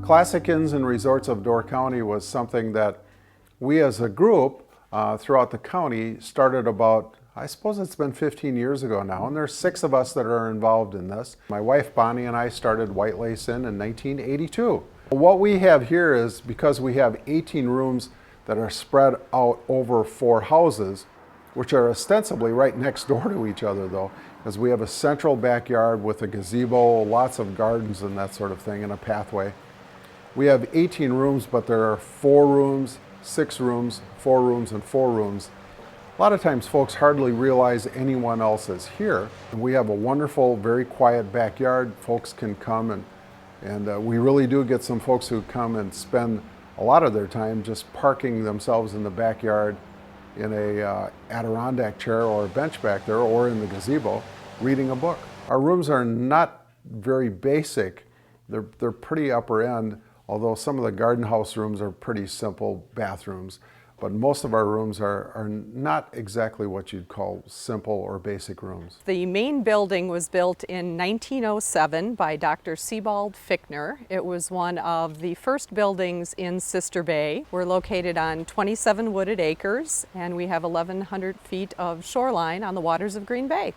Classic Inns and Resorts of Door County was something that we as a group throughout the county started about, I suppose it's been 15 years ago now, and there's 6 of us that are involved in this. My wife Bonnie and I started White Lace Inn in 1982. What we have here is, because we have 18 rooms that are spread out over 4 houses, which are ostensibly right next door to each other though, because we have a central backyard with a gazebo, lots of gardens and that sort of thing, and a pathway. We have 18 rooms, but there are 4 rooms, 6 rooms, 4 rooms, and 4 rooms. A lot of times folks hardly realize anyone else is here. We have a wonderful, very quiet backyard. Folks can come and we really do get some folks who come and spend a lot of their time just parking themselves in the backyard in a Adirondack chair or a bench back there, or in the gazebo, reading a book. Our rooms are not very basic. They're pretty upper end, although some of the garden house rooms are pretty simple bathrooms. But most of our rooms are not exactly what you'd call simple or basic rooms. The main building was built in 1907 by Dr. Sebald Fichtner. It was one of the first buildings in Sister Bay. We're located on 27 wooded acres, and we have 1,100 feet of shoreline on the waters of Green Bay.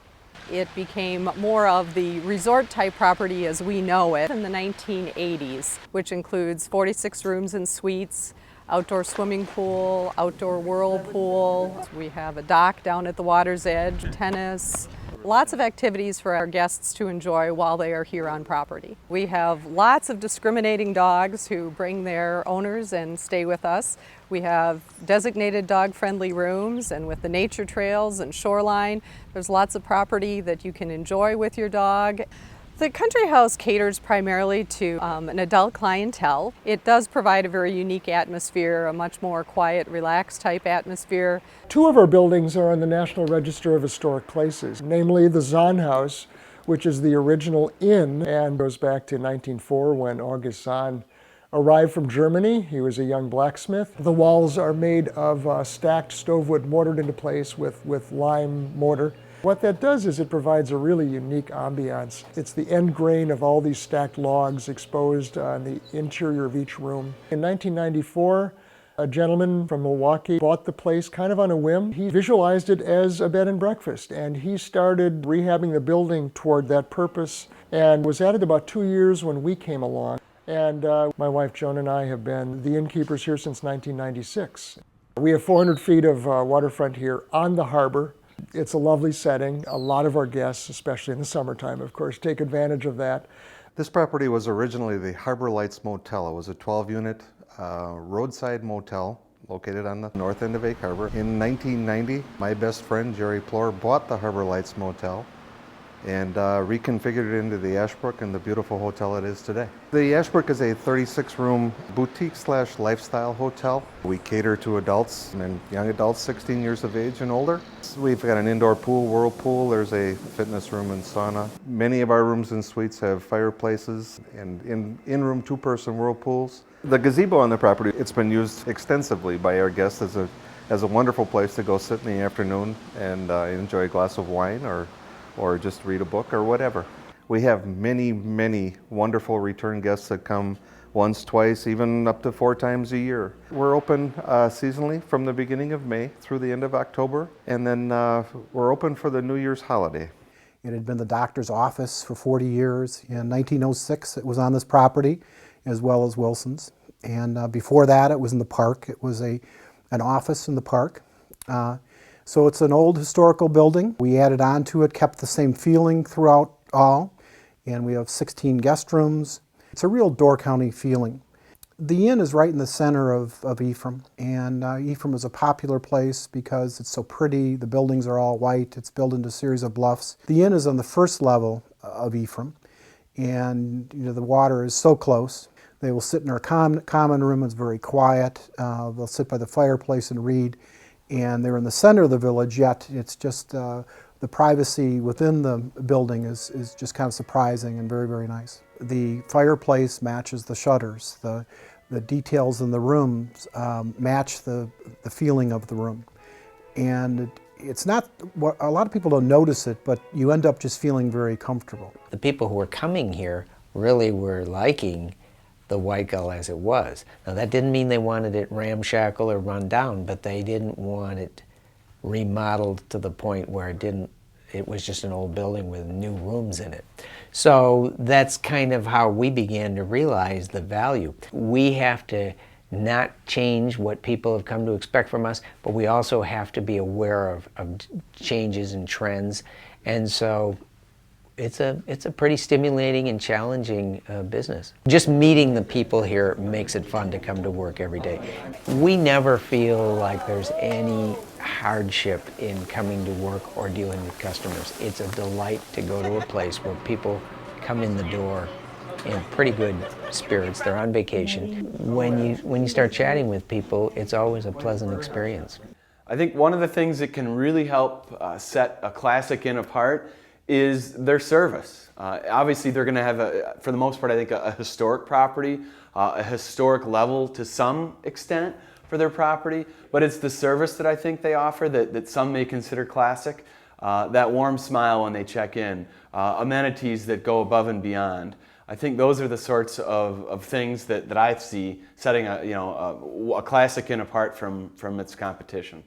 It became more of the resort type property as we know it in the 1980s, which includes 46 rooms and suites, outdoor swimming pool, outdoor whirlpool. We have a dock down at the water's edge, tennis, lots of activities for our guests to enjoy while they are here on property. We have lots of discriminating dogs who bring their owners and stay with us. We have designated dog-friendly rooms, and with the nature trails and shoreline, there's lots of property that you can enjoy with your dog. The country house caters primarily to an adult clientele. It does provide a very unique atmosphere, a much more quiet, relaxed type atmosphere. 2 of our buildings are on the National Register of Historic Places, namely the Zahn House, which is the original inn and goes back to 1904 when August Zahn arrived from Germany. He was a young blacksmith. The walls are made of stacked stovewood mortared into place with lime mortar. What that does is it provides a really unique ambiance. It's the end grain of all these stacked logs exposed on the interior of each room. In 1994, a gentleman from Milwaukee bought the place kind of on a whim. He visualized it as a bed and breakfast, and he started rehabbing the building toward that purpose and was at it about 2 years when we came along. And my wife Joan and I have been the innkeepers here since 1996. We have 400 feet of waterfront here on the harbor. It's a lovely setting. A lot of our guests, especially in the summertime, of course, take advantage of that. This property was originally the Harbor Lights Motel. It was a 12-unit roadside motel located on the north end of Egg Harbor. In 1990, my best friend, Jerry Plor, bought the Harbor Lights Motel and reconfigured it into the Ashbrooke and the beautiful hotel it is today. The Ashbrooke is a 36-room boutique/lifestyle hotel. We cater to adults and young adults 16 years of age and older. We've got an indoor pool, whirlpool. There's a fitness room and sauna. Many of our rooms and suites have fireplaces and in-room 2-person whirlpools. The gazebo on the property, it's been used extensively by our guests as a wonderful place to go sit in the afternoon and enjoy a glass of wine or just read a book or whatever. We have many, many wonderful return guests that come once, twice, even up to 4 times a year. We're open seasonally from the beginning of May through the end of October, and then we're open for the New Year's holiday. It had been the doctor's office for 40 years. In 1906, it was on this property, as well as Wilson's. And before that, it was in the park. It was an office in the park. So it's an old historical building. We added on to it, kept the same feeling throughout all, and we have 16 guest rooms. It's a real Door County feeling. The inn is right in the center of Ephraim, and Ephraim is a popular place because it's so pretty. The buildings are all white. It's built into a series of bluffs. The inn is on the first level of Ephraim, and the water is so close. They will sit in our common room. It's very quiet. They'll sit by the fireplace and read. And they're in the center of the village, yet it's just the privacy within the building is just kind of surprising and very, very nice. The fireplace matches the shutters. The details in the rooms match the feeling of the room. And it's not, a lot of people don't notice it, but you end up just feeling very comfortable. The people who were coming here really were liking the White Gull as it was. Now that didn't mean they wanted it ramshackle or run down, but they didn't want it remodeled to the point where it was just an old building with new rooms in it. So that's kind of how we began to realize the value. We have to not change what people have come to expect from us, but we also have to be aware of changes and trends. And so it's a pretty stimulating and challenging business. Just meeting the people here makes it fun to come to work every day. We never feel like there's any hardship in coming to work or dealing with customers. It's a delight to go to a place where people come in the door in pretty good spirits. They're on vacation. When you start chatting with people, it's always a pleasant experience. I think one of the things that can really help set a Classic Inn apart is their service. Obviously they're going to have, for the most part, I think a historic property, a historic level to some extent for their property, but it's the service that I think they offer that some may consider classic. That warm smile when they check in, amenities that go above and beyond. I think those are the sorts of things that I see setting a Classic Inn apart from its competition.